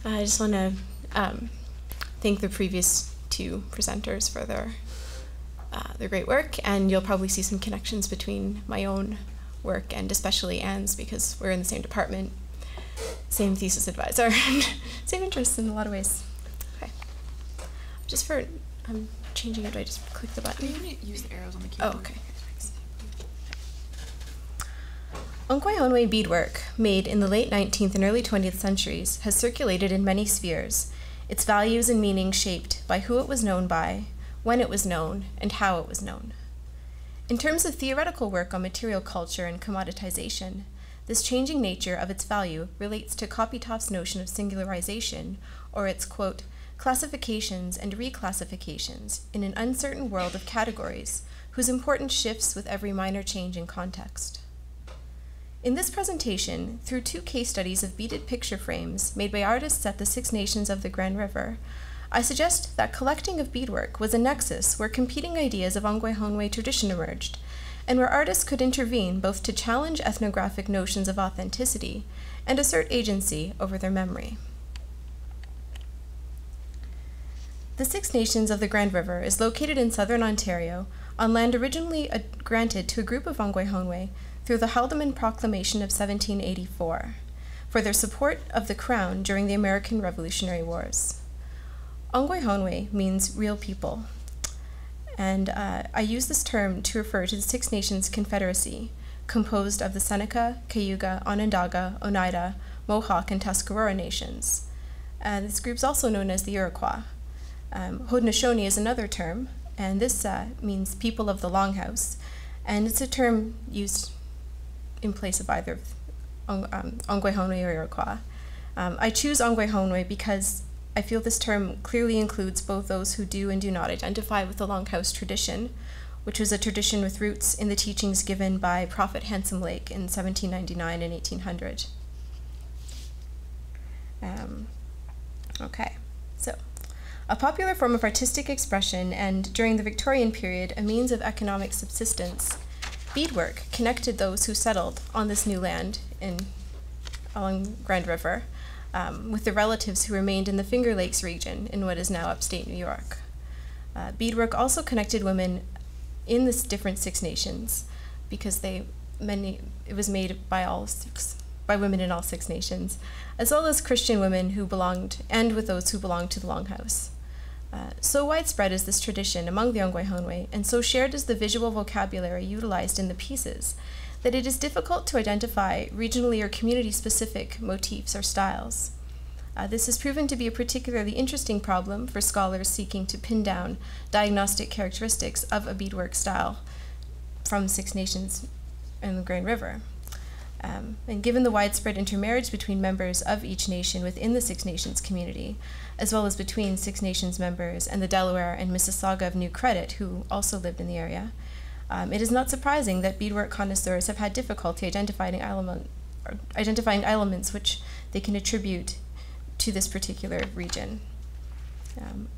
I just want to thank the previous two presenters for their great work, and you'll probably see some connections between my own work and especially Anne's, because we're in the same department, same thesis advisor, same interests in a lot of ways. Okay. I'm changing it. Do I just click the button? You want to use the arrows on the keyboard. Oh, okay. Untitled beadwork, made in the late 19th and early 20th centuries, has circulated in many spheres, its values and meaning shaped by who it was known by, when it was known, and how it was known. In terms of theoretical work on material culture and commoditization, this changing nature of its value relates to Kopytov's notion of singularization, or its, quote, classifications and reclassifications in an uncertain world of categories whose importance shifts with every minor change in context. In this presentation, through two case studies of beaded picture frames made by artists at the Six Nations of the Grand River, I suggest that collecting of beadwork was a nexus where competing ideas of Ongwehonwe tradition emerged, and where artists could intervene both to challenge ethnographic notions of authenticity and assert agency over their memory. The Six Nations of the Grand River is located in southern Ontario on land originally granted to a group of Ongwehonwe through the Haldimand Proclamation of 1784 for their support of the Crown during the American Revolutionary Wars. Ongwehonwe means real people, and I use this term to refer to the Six Nations Confederacy, composed of the Seneca, Cayuga, Onondaga, Oneida, Mohawk, and Tuscarora nations. This group is also known as the Iroquois. Haudenosaunee is another term, and this means people of the Longhouse, and it's a term used in place of either Ongwehonwe or Iroquois. I choose Ongwehonwe because I feel this term clearly includes both those who do and do not identify with the Longhouse tradition, which was a tradition with roots in the teachings given by Prophet Handsome Lake in 1799 and 1800. Okay, so a popular form of artistic expression and, during the Victorian period, a means of economic subsistence, beadwork connected those who settled on this new land along Grand River with the relatives who remained in the Finger Lakes region in what is now upstate New York. Beadwork also connected women in the different Six Nations because it was made by women in all Six Nations, as well as Christian women who belonged, and with those who belonged to the Longhouse. So widespread is this tradition among the Ongwehonwe, and so shared is the visual vocabulary utilized in the pieces, that it is difficult to identify regionally or community-specific motifs or styles. This has proven to be a particularly interesting problem for scholars seeking to pin down diagnostic characteristics of a beadwork style from Six Nations and the Grand River. And given the widespread intermarriage between members of each nation within the Six Nations community, as well as between Six Nations members and the Delaware and Mississauga of New Credit, who also lived in the area, it is not surprising that beadwork connoisseurs have had difficulty identifying elements which they can attribute to this particular region.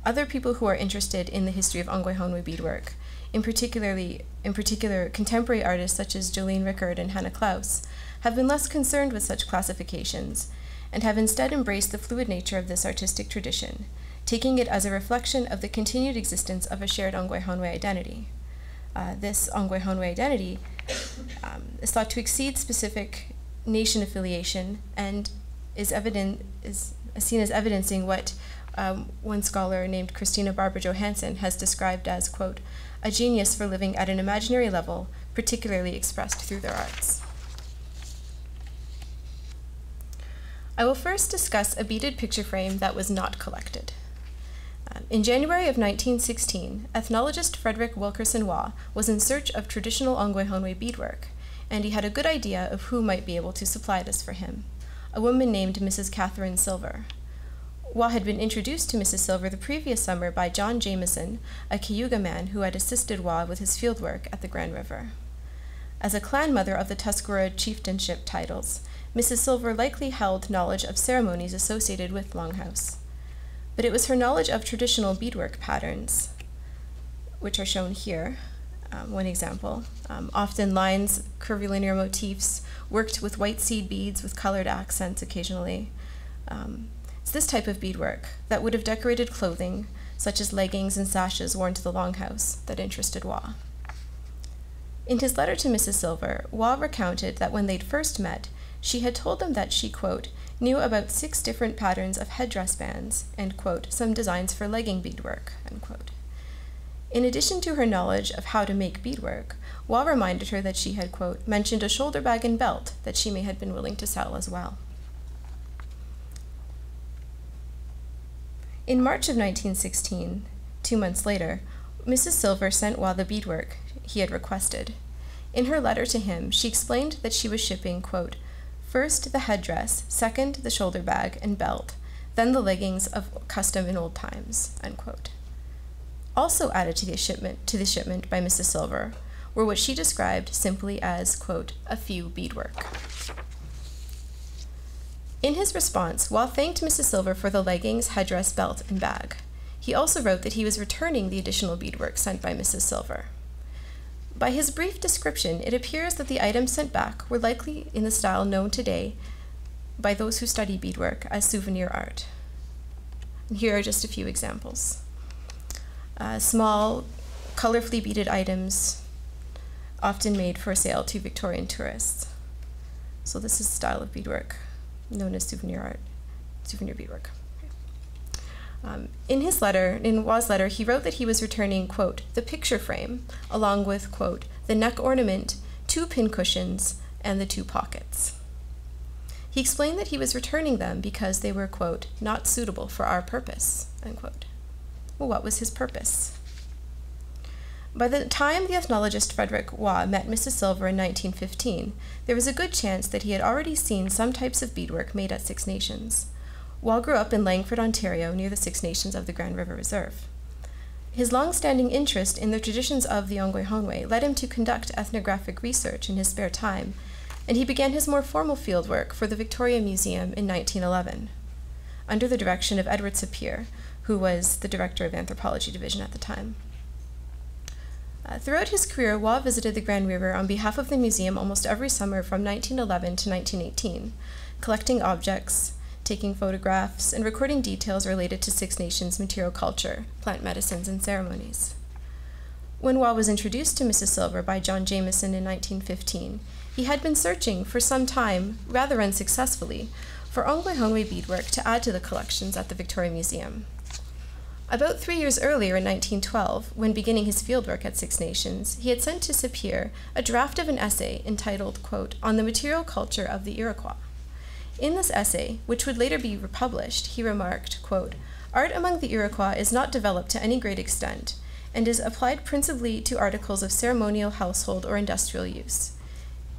Other people who are interested in the history of Ongwehonwe beadwork, in particular contemporary artists such as Jolene Rickard and Hannah Klaus, have been less concerned with such classifications and have instead embraced the fluid nature of this artistic tradition, taking it as a reflection of the continued existence of a shared Ongwehonwe identity. This Ongwehonwe identity is thought to exceed specific nation affiliation and is seen as evidencing what one scholar named Christina Barbara Johansson has described as, quote, a genius for living at an imaginary level, particularly expressed through their arts. I will first discuss a beaded picture frame that was not collected. In January of 1916, ethnologist Frederick Wilkerson Waugh was in search of traditional Ongwehonwe beadwork, and he had a good idea of who might be able to supply this for him, a woman named Mrs. Catherine Silver. Waugh had been introduced to Mrs. Silver the previous summer by John Jameson, a Cayuga man who had assisted Waugh with his fieldwork at the Grand River. As a clan mother of the Tuscarora chieftainship titles, Mrs. Silver likely held knowledge of ceremonies associated with Longhouse. But it was her knowledge of traditional beadwork patterns, which are shown here, one example, often lines, curvilinear motifs, worked with white seed beads with colored accents occasionally. It's this type of beadwork that would have decorated clothing, such as leggings and sashes worn to the longhouse, that interested Waugh. In his letter to Mrs. Silver, Waugh recounted that when they'd first met, she had told them that she, quote, knew about 6 different patterns of headdress bands and, quote, some designs for legging beadwork, unquote. In addition to her knowledge of how to make beadwork, Waugh reminded her that she had, quote, mentioned a shoulder bag and belt that she may have been willing to sell as well. In March of 1916, 2 months later, Mrs. Silver sent Waugh the beadwork he had requested. In her letter to him, she explained that she was shipping, quote, first the headdress, second the shoulder bag and belt, then the leggings of custom in old times, unquote. Also added to the shipment by Mrs. Silver were what she described simply as, quote, a few beadwork. In his response, Waugh thanked Mrs. Silver for the leggings, headdress, belt, and bag. He also wrote that he was returning the additional beadwork sent by Mrs. Silver. By his brief description, it appears that the items sent back were likely in the style known today by those who study beadwork as souvenir art. And here are just a few examples. Small, colorfully beaded items, often made for sale to Victorian tourists. So this is a style of beadwork known as souvenir art, souvenir beadwork. In Waugh's letter, he wrote that he was returning, quote, the picture frame, along with, quote, the neck ornament, 2 pincushions, and the 2 pockets. He explained that he was returning them because they were, quote, not suitable for our purpose, unquote. Well, what was his purpose? By the time the ethnologist Frederick Waugh met Mrs. Silver in 1915, there was a good chance that he had already seen some types of beadwork made at Six Nations. Waugh grew up in Langford, Ontario, near the Six Nations of the Grand River Reserve. His long-standing interest in the traditions of the Ongwehonwe led him to conduct ethnographic research in his spare time, and he began his more formal fieldwork for the Victoria Museum in 1911, under the direction of Edward Sapir, who was the director of Anthropology Division at the time. Throughout his career, Waugh visited the Grand River on behalf of the museum almost every summer from 1911 to 1918, collecting objects, taking photographs, and recording details related to Six Nations material culture, plant medicines, and ceremonies. When Waugh was introduced to Mrs. Silver by John Jameson in 1915, he had been searching for some time, rather unsuccessfully, for Ongwehonwe beadwork to add to the collections at the Victoria Museum. About 3 years earlier, in 1912, when beginning his fieldwork at Six Nations, he had sent to Sapir a draft of an essay entitled, quote, On the Material Culture of the Iroquois. In this essay, which would later be republished, he remarked, quote, Art among the Iroquois is not developed to any great extent, and is applied principally to articles of ceremonial, household, or industrial use.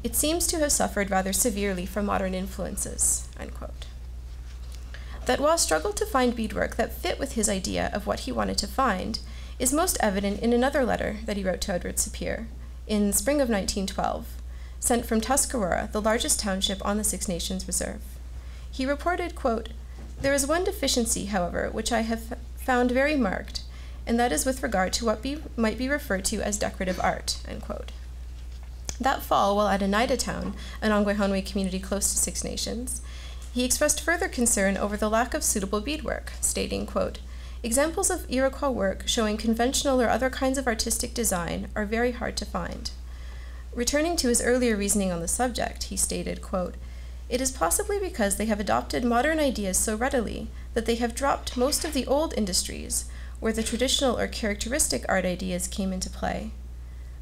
It seems to have suffered rather severely from modern influences, unquote. That Waugh struggled to find beadwork that fit with his idea of what he wanted to find is most evident in another letter that he wrote to Edward Sapir in spring of 1912, sent from Tuscarora, the largest township on the Six Nations Reserve. He reported, quote, There is one deficiency, however, which I have found very marked, and that is with regard to what might be referred to as decorative art, unquote. That fall, while at Oneida Town, an Ongwehonwe community close to Six Nations, he expressed further concern over the lack of suitable beadwork, stating, quote, Examples of Iroquois work showing conventional or other kinds of artistic design are very hard to find. Returning to his earlier reasoning on the subject, he stated, quote, It is possibly because they have adopted modern ideas so readily that they have dropped most of the old industries where the traditional or characteristic art ideas came into play.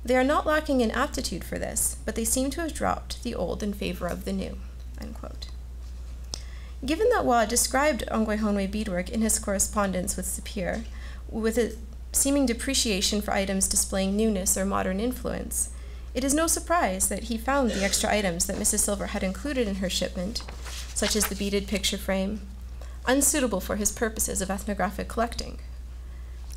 They are not lacking in aptitude for this, but they seem to have dropped the old in favor of the new, unquote. Given that Waugh described Ongwehonwe beadwork in his correspondence with Sapir, with a seeming depreciation for items displaying newness or modern influence, it is no surprise that he found the extra items that Mrs. Silver had included in her shipment, such as the beaded picture frame, unsuitable for his purposes of ethnographic collecting.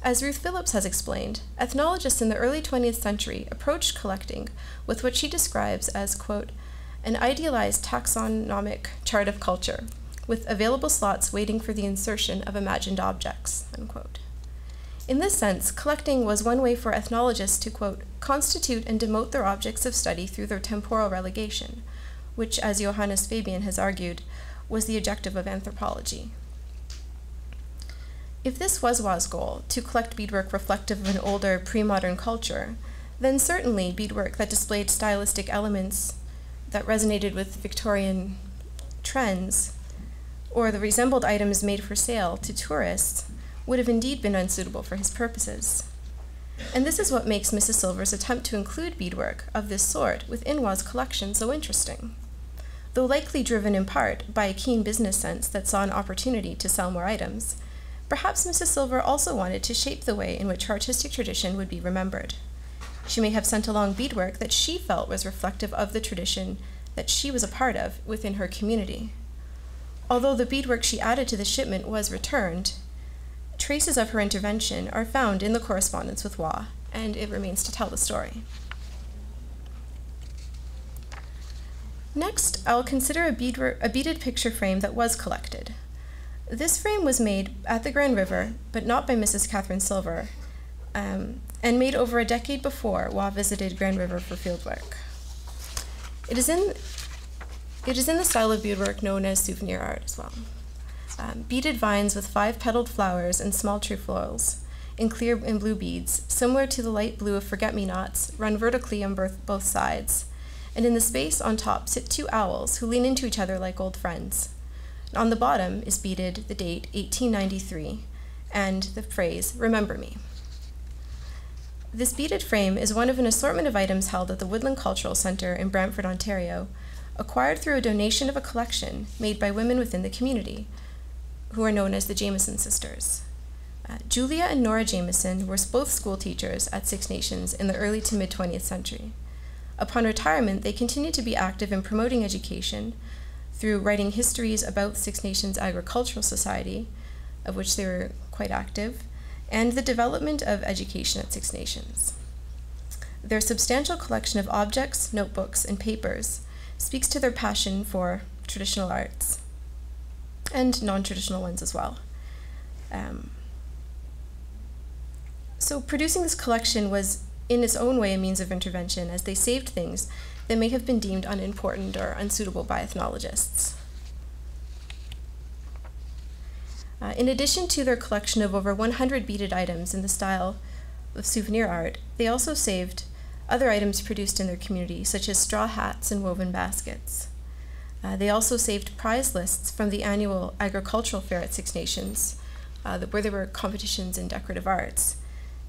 As Ruth Phillips has explained, ethnologists in the early 20th century approached collecting with what she describes as, quote, an idealized taxonomic chart of culture, with available slots waiting for the insertion of imagined objects, unquote. In this sense, collecting was one way for ethnologists to, quote, constitute and demote their objects of study through their temporal relegation, which, as Johannes Fabian has argued, was the objective of anthropology. If this was CWAHI's goal, to collect beadwork reflective of an older, pre-modern culture, then certainly beadwork that displayed stylistic elements that resonated with Victorian trends, or the resembled items made for sale to tourists, would have indeed been unsuitable for his purposes. And this is what makes Mrs. Silver's attempt to include beadwork of this sort within CWAHI's collection so interesting. Though likely driven in part by a keen business sense that saw an opportunity to sell more items, perhaps Mrs. Silver also wanted to shape the way in which her artistic tradition would be remembered. She may have sent along beadwork that she felt was reflective of the tradition that she was a part of within her community. Although the beadwork she added to the shipment was returned, traces of her intervention are found in the correspondence with CWAHI, and it remains to tell the story. Next, I'll consider a beaded picture frame that was collected. This frame was made at the Grand River, but not by Mrs. Catherine Silver, and made over a decade before CWAHI visited Grand River for fieldwork. It is in the style of beadwork known as Souvenir Art as well. Beaded vines with 5-petaled flowers and small trefoils in clear and blue beads, similar to the light blue of forget-me-nots, run vertically on both sides, and in the space on top sit 2 owls who lean into each other like old friends. On the bottom is beaded the date 1893 and the phrase, "Remember me." This beaded frame is one of an assortment of items held at the Woodland Cultural Centre in Brantford, Ontario, acquired through a donation of a collection made by women within the community, who are known as the Jameson Sisters. Julia and Nora Jameson were both school teachers at Six Nations in the early to mid-20th century. Upon retirement, they continued to be active in promoting education through writing histories about Six Nations Agricultural Society, of which they were quite active, and the development of education at Six Nations. Their substantial collection of objects, notebooks, and papers speaks to their passion for traditional arts, and non-traditional ones as well. So producing this collection was in its own way a means of intervention, as they saved things that may have been deemed unimportant or unsuitable by ethnologists. In addition to their collection of over 100 beaded items in the style of souvenir art, they also saved other items produced in their community, such as straw hats and woven baskets. They also saved prize lists from the annual agricultural fair at Six Nations, where there were competitions in decorative arts.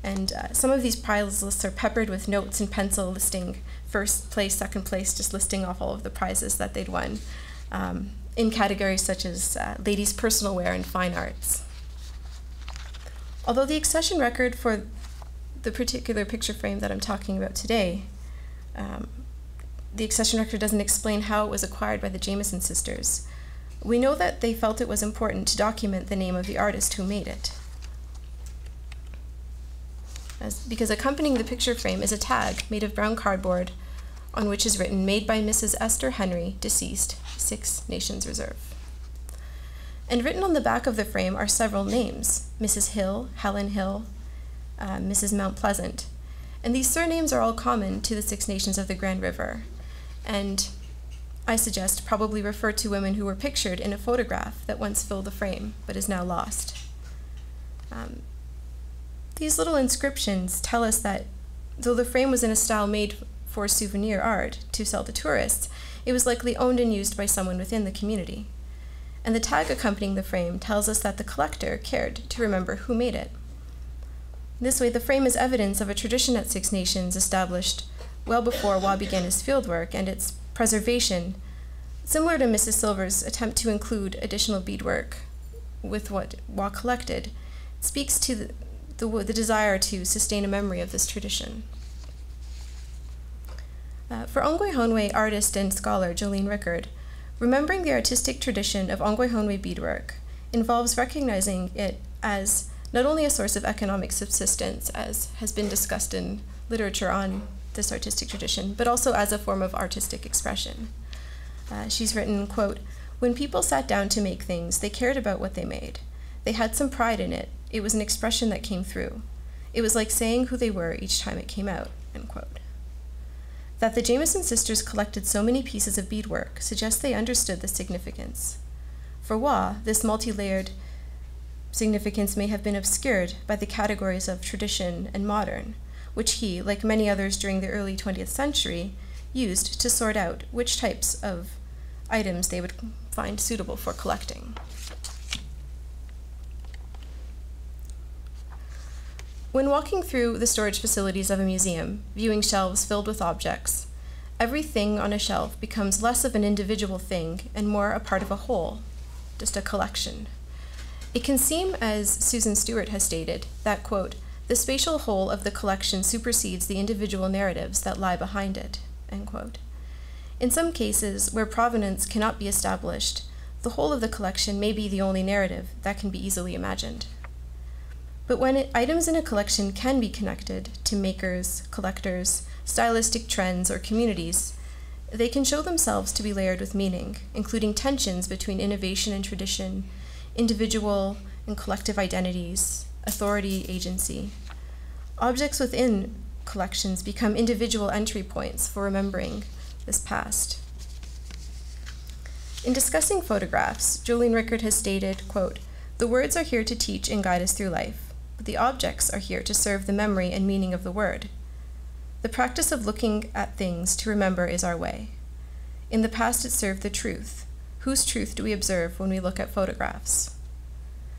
And some of these prize lists are peppered with notes in pencil listing first place, second place, just listing off all of the prizes that they'd won, in categories such as ladies' personal wear and fine arts. Although the accession record for the particular picture frame that I'm talking about today, the accession record doesn't explain how it was acquired by the Jameson sisters, we know that they felt it was important to document the name of the artist who made it. Because accompanying the picture frame is a tag made of brown cardboard on which is written, "Made by Mrs. Esther Henry, deceased, Six Nations Reserve." And written on the back of the frame are several names: Mrs. Hill, Helen Hill, Mrs. Mount Pleasant. And these surnames are all common to the Six Nations of the Grand River, and I suggest probably refer to women who were pictured in a photograph that once filled the frame but is now lost. These little inscriptions tell us that though the frame was in a style made for souvenir art to sell to tourists, it was likely owned and used by someone within the community. And the tag accompanying the frame tells us that the collector cared to remember who made it. This way, the frame is evidence of a tradition at Six Nations established well before CWAHI began his fieldwork, and its preservation, similar to Mrs. Silver's attempt to include additional beadwork with what CWAHI collected, speaks to the desire to sustain a memory of this tradition. For Ongwehonwe artist and scholar Jolene Rickard, remembering the artistic tradition of Ongwehonwe beadwork involves recognizing it as not only a source of economic subsistence, as has been discussed in literature on this artistic tradition, but also as a form of artistic expression. She's written, quote, "When people sat down to make things, they cared about what they made. They had some pride in it. It was an expression that came through. It was like saying who they were each time it came out," end quote. That the Jameson sisters collected so many pieces of beadwork suggests they understood the significance. For CWAHI, this multi-layered significance may have been obscured by the categories of tradition and modern, which he, like many others during the early 20th century, used to sort out which types of items they would find suitable for collecting. When walking through the storage facilities of a museum, viewing shelves filled with objects, every thing on a shelf becomes less of an individual thing and more a part of a whole, just a collection. It can seem, as Susan Stewart has stated, that, quote, the spatial whole of the collection supersedes the individual narratives that lie behind it, end quote. In some cases, where provenance cannot be established, the whole of the collection may be the only narrative that can be easily imagined. But when items in a collection can be connected to makers, collectors, stylistic trends, or communities, they can show themselves to be layered with meaning, including tensions between innovation and tradition, individual and collective identities, authority, agency. Objects within collections become individual entry points for remembering this past. In discussing photographs, Jolene Rickard has stated, quote, the words are here to teach and guide us through life, but the objects are here to serve the memory and meaning of the word. The practice of looking at things to remember is our way. In the past it served the truth. Whose truth do we observe when we look at photographs?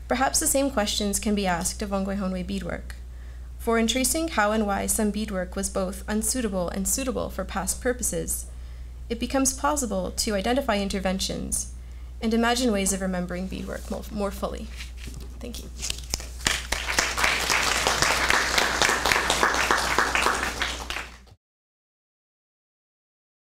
Perhaps the same questions can be asked of Ongwehonwe beadwork. For in tracing how and why some beadwork was both unsuitable and suitable for past purposes, it becomes possible to identify interventions and imagine ways of remembering beadwork more fully. Thank you.